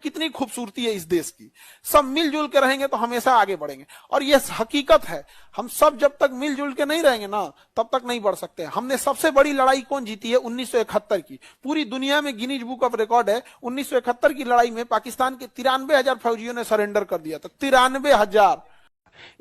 कितनी खूबसूरती है इस देश की। सब मिलजुल के रहेंगे तो हमेशा आगे बढ़ेंगे, और ये हकीकत है। हम सब जब तक मिलजुल के नहीं रहेंगे ना, तब तक नहीं बढ़ सकते। हमने सबसे बड़ी लड़ाई कौन जीती है? 1971 की। पूरी दुनिया में गिनीज बुक ऑफ रिकॉर्ड है, 1971 की लड़ाई में पाकिस्तान के 93,000 फौजियों ने सरेंडर कर दिया था। 93,000।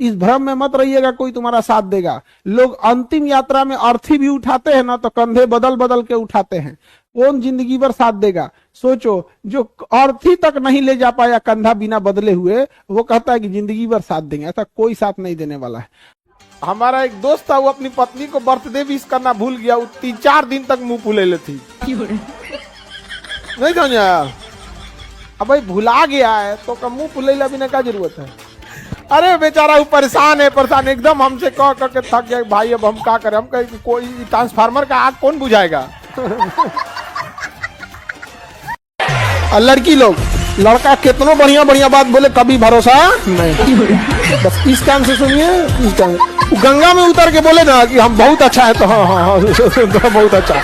इस भ्रम में मत रहिएगा कोई तुम्हारा साथ देगा। लोग अंतिम यात्रा में अर्थी भी उठाते हैं ना, तो कंधे बदल बदल के उठाते हैं। कौन जिंदगी भर साथ देगा? सोचो, जो अर्थी तक नहीं ले जा पाया कंधा बिना बदले हुए, वो कहता है कि जिंदगी भर साथ देंगे। ऐसा कोई साथ नहीं देने वाला है। हमारा एक दोस्त था, वो अपनी पत्नी को बर्थडे विश करना भूल गया। वो 3-4 दिन तक मुंह फुलेले थी। नहीं समझा? अब भाई भुला गया है तो मुंह फुलेला बिना क्या जरूरत है? अरे बेचारा वो परेशान है, परेशान एकदम। हमसे कह के थक गया भाई, अब हम क्या करें? हम कहे कोई ट्रांसफार्मर का आग कौन बुझाएगा? और लड़की लोग, लड़का कितनों बढ़िया बढ़िया बात बोले, कभी भरोसा नहीं। बस इस काम से सुनिए, इस काम गंगा में उतर के बोले ना कि हम बहुत अच्छा है, तो हाँ हाँ हाँ बहुत अच्छा।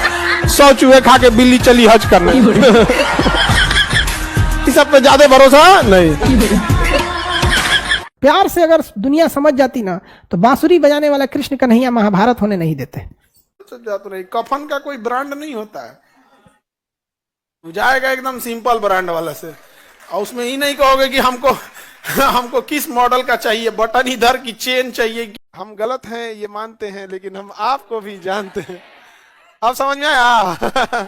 100 चूहे खा के बिल्ली चली हज करने। इस सब पे ज्यादा भरोसा नहीं। प्यार से अगर दुनिया समझ जाती ना, तो बांसुरी बजाने वाला कृष्ण कन्हैया महाभारत होने नहीं देते। नहीं, कफन का कोई ब्रांड नहीं होता है, जाएगा एकदम सिंपल ब्रांड वाला से। और उसमें ही नहीं कहोगे कि हमको किस मॉडल का चाहिए, बटन इधर की चेन चाहिए। हम गलत हैं ये मानते हैं, लेकिन हम आपको भी जानते हैं। अब समझ में आया?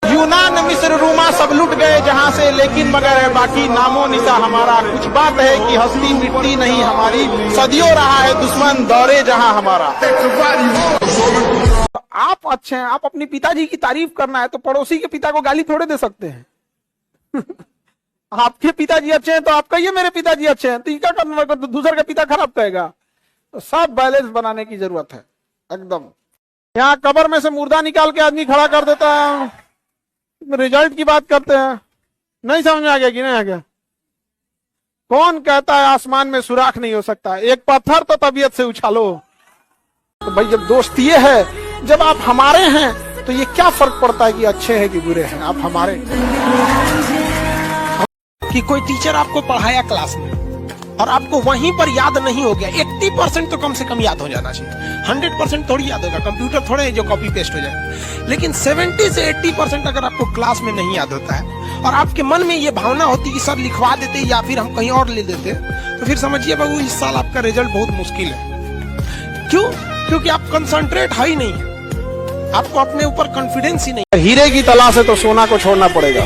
यूनान, मिस्र, रोमा सब लुट गए जहां से, लेकिन मगर है बाकी नामो निशा हमारा। कुछ बात है कि हस्ती मिटती नहीं हमारी, सदियों रहा है दुश्मन दौरे जहां हमारा। आप अच्छे हैं, आप अपने पिताजी की तारीफ करना है तो पड़ोसी के पिता को गाली थोड़े दे सकते हैं। आपके पिताजी अच्छे हैं तो आप कहिए मेरे पिताजी अच्छे हैं, तो क्या करना? तो दूसरे का पिता खराब कहेगा। तो सब बैलेंस बनाने की जरूरत है एकदम। यहाँ कब्र में से मुर्दा निकाल के आदमी खड़ा कर देता है, रिजल्ट की बात करते हैं। नहीं समझ में आ गया कि नहीं आ गया? कौन कहता है आसमान में सुराख नहीं हो सकता? एक पत्थर तो तबीयत से उछालो। तो भाई जब दोस्ती ये है, जब आप हमारे हैं, तो ये क्या फर्क पड़ता है कि अच्छे हैं कि बुरे हैं? आप हमारे। कि कोई टीचर आपको पढ़ाया क्लास में और आपको वहीं पर याद नहीं हो गया, 80% तो कम से कम याद हो जाना चाहिए। 100% थोड़ी याद होगा, कंप्यूटर थोड़े है जो कॉपी पेस्ट हो जाए। लेकिन 70 से 80% अगर आपको क्लास में नहीं याद होता है और आपके मन में ये भावना होती कि सर लिखवा देते या फिर हम कहीं और ले देते, तो फिर समझिए बाबू इस साल आपका रिजल्ट बहुत मुश्किल है। क्यों? क्योंकि आप कंसंट्रेट है ही नहीं, आपको अपने ऊपर कॉन्फिडेंस ही नहीं। हीरे की तलाश है तो सोना को छोड़ना पड़ेगा।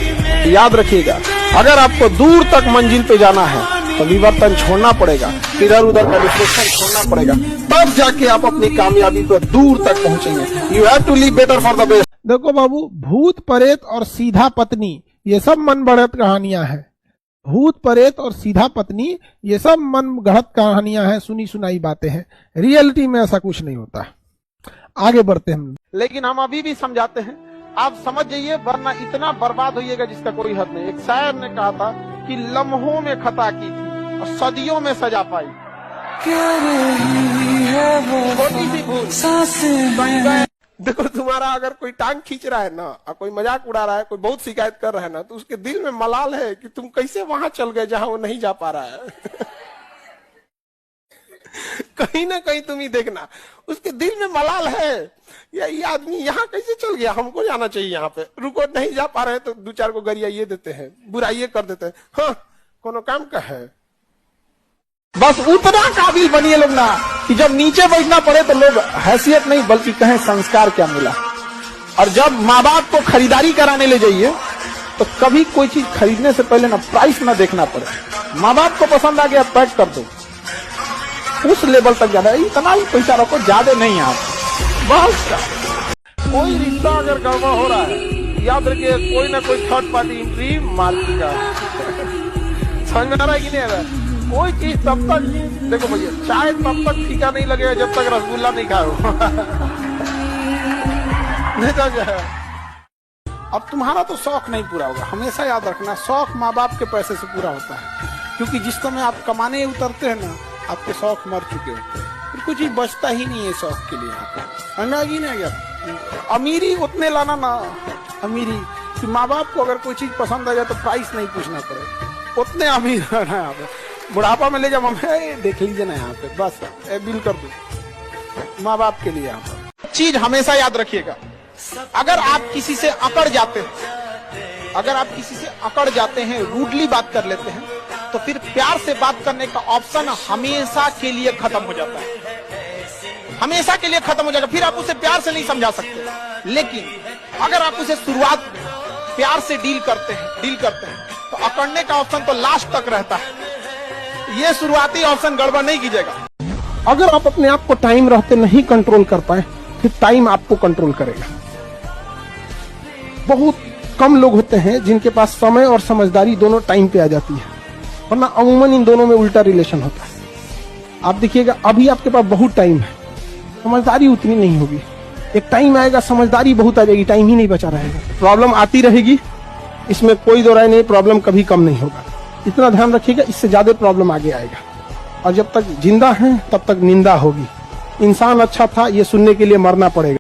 याद रखिएगा, अगर आपको दूर तक मंजिल पे जाना है तो विवर्तन छोड़ना पड़ेगा, इधर उधर का डिस्ट्रैक्शन छोड़ना पड़ेगा, तब जाके आप अपनी कामयाबी पर दूर तक पहुंचेंगे। You have to live better for the best. देखो बाबू, भूत प्रेत और सीधा पत्नी ये सब मन बढ़त कहानियां हैं। भूत प्रेत और सीधा पत्नी ये सब मन गढ़त कहानियां हैं, सुनी सुनाई बातें हैं। रियलिटी में ऐसा कुछ नहीं होता। आगे बढ़ते हैं। लेकिन हम अभी भी समझाते हैं, आप समझ जाइए, वरना इतना बर्बाद होइएगा जिसका कोई हद नहीं। एक शायर ने कहा था कि लम्हों में खता की थी और सदियों में सजा पाई। छोटी सी भूल। देखो, तुम्हारा अगर कोई टांग खींच रहा है ना, और कोई मजाक उड़ा रहा है, कोई बहुत शिकायत कर रहा है ना, तो उसके दिल में मलाल है कि तुम कैसे वहां चल गए जहां वो नहीं जा पा रहा है। कहीं ना कहीं तुम ही देखना, उसके दिल में मलाल है, या ये आदमी यहाँ कैसे चल गया, हमको जाना चाहिए यहाँ पे। रुको, नहीं जा पा रहे तो 2-4 को गरिया ये देते हैं, बुराइये कर देते हैं। हाँ, कोनो काम का है। बस उतना काबिल बनिए लोग ना कि जब नीचे बैठना पड़े तो लोग हैसियत नहीं बल्कि कहें संस्कार क्या मिला। और जब माँ बाप को खरीदारी कराने ले जाइए तो कभी कोई चीज खरीदने से पहले ना प्राइस ना देखना पड़े। माँ बाप को पसंद आ गया, पैक कर दो, उस लेवल तक जाना। इतना ही पैसा रखो, ज्यादा नहीं। आप बस कोई रिश्ता अगर गड़बड़ हो रहा है, याद रखिए कोई ना कोई थर्ड पार्टी एंट्री मारेगा। समझ में आ रहा है कि नहीं आ रहा है? कोई चीज तब तक, देखो भैया, चाय तब तक फीका नहीं लगेगा जब तक रसगुल्ला नहीं खाओ। नहीं समझ? अब तुम्हारा तो शौक नहीं पूरा होगा। हमेशा याद रखना, शौक माँ बाप के पैसे से पूरा होता है, क्योंकि जिस समय आप कमाने उतरते हैं ना, आपके शौक मर चुके होते हैं, फिर कुछ ही बचता ही नहीं है शौक के लिए। अंदाज ही नहीं गया। अमीरी उतने लाना ना, अमीरी कि माँ बाप को अगर कोई चीज पसंद आ जाए तो प्राइस नहीं पूछना पड़े, उतने अमीर रहना है यहाँ पे। बुढ़ापा में ले जाओ मम्मी देख लीजिए ना यहाँ पे, बस बिल कर दो माँ बाप के लिए। यहाँ पर चीज हमेशा याद रखिएगा, अगर आप किसी से अकड़ जाते हैं, अगर आप किसी से अकड़ जाते हैं, रूडली बात कर लेते हैं, तो फिर प्यार से बात करने का ऑप्शन हमेशा के लिए खत्म हो जाता है, हमेशा के लिए खत्म हो जाएगा। फिर आप उसे प्यार से नहीं समझा सकते। लेकिन अगर आप उसे शुरुआत प्यार से डील करते हैं तो अकड़ने का ऑप्शन तो लास्ट तक रहता है। ये शुरुआती ऑप्शन गड़बड़ नहीं कीजिएगा। अगर आप अपने आप को टाइम रहते नहीं कंट्रोल कर पाए, फिर टाइम आपको कंट्रोल करेगा। बहुत कम लोग होते हैं जिनके पास समय और समझदारी दोनों टाइम पे आ जाती है, वरना अमूमन इन दोनों में उल्टा रिलेशन होता है। आप देखिएगा, अभी आपके पास बहुत टाइम है, समझदारी उतनी नहीं होगी। एक टाइम आएगा समझदारी बहुत आ जाएगी, टाइम ही नहीं बचा रहेगा। प्रॉब्लम आती रहेगी, इसमें कोई दो राय नहीं, प्रॉब्लम कभी कम नहीं होगा। इतना ध्यान रखिएगा, इससे ज्यादा प्रॉब्लम आगे आएगा। और जब तक जिंदा हैं तब तक निंदा होगी। इंसान अच्छा था ये सुनने के लिए मरना पड़ेगा।